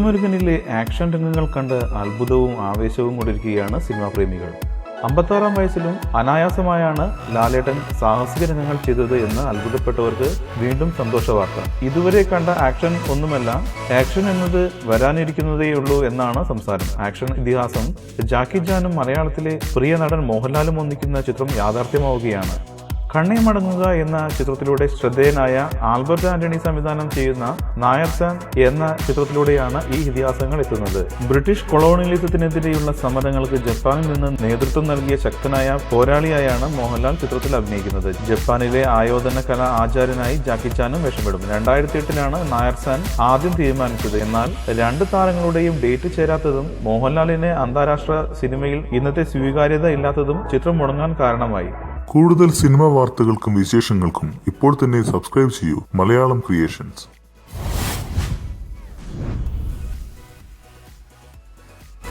മുരുകനിലെ action രംഗങ്ങൾ കണ്ട് അത്ഭുതവും ആവേശവും കൊണ്ടിരിക്കുകയാണ് സിനിമാ പ്രേമികൾ. 56-ാം വയസ്സിലും അനായാസമായാണ് ലാലേട്ടൻ സാഹസിക രംഗങ്ങൾ ചെയ്തത് എന്ന് അത്ഭുതപ്പെട്ടവർക്ക് വീണ്ടും സന്തോഷ വാർത്ത. ഇതുവരെ കണ്ട ആക്ഷൻ ഒന്നുമല്ല, ആക്ഷൻ എന്നത് വരാനിരിക്കുന്നതേയുള്ളൂ എന്നാണ് സംസാരം. ആക്ഷൻ ഇതിഹാസം ജാക്കി ചാനും മലയാളത്തിലെ പ്രിയ നടൻ മോഹൻലാലും ഒന്നിക്കുന്ന ചിത്രം യാഥാർത്ഥ്യമാവുകയാണ്. കണ്ണേ മടങ്ങുക എന്ന ചിത്രത്തിലൂടെ ശ്രദ്ധേയനായ ആൽബർട്ട് ആന്റണി സംവിധാനം ചെയ്യുന്ന നായർ സാൻ എന്ന ചിത്രത്തിലൂടെയാണ് ഈ ഇതിഹാസങ്ങൾ എത്തുന്നത്. ബ്രിട്ടീഷ് കൊളോണിയലിസത്തിനെതിരെയുള്ള സമരങ്ങൾക്ക് ജപ്പാനിൽ നിന്ന് നേതൃത്വം നൽകിയ ശക്തനായ പോരാളിയായാണ് മോഹൻലാൽ ചിത്രത്തിൽ അഭിനയിക്കുന്നത്. ജപ്പാനിലെ ആയോധന കല ആചാര്യനായി ജാക്കി ചാനും വേഷമിടും. 2008-ലാണ് നായർ സാൻ ആദ്യം തീരുമാനിച്ചത്. എന്നാൽ രണ്ട് താരങ്ങളുടെയും ഡേറ്റ് ചേരാത്തതും മോഹൻലാലിന് അന്താരാഷ്ട്ര സിനിമയിൽ ഇന്നത്തെ സ്വീകാര്യത ഇല്ലാത്തതും ചിത്രം മുടങ്ങാൻ കാരണമായി. കൂടുതൽ സിനിമാ വാർത്തകൾക്കും വിശേഷങ്ങൾക്കും ഇപ്പോൾ തന്നെ സബ്സ്ക്രൈബ് ചെയ്യൂ മലയാളം ക്രിയേഷൻസ്.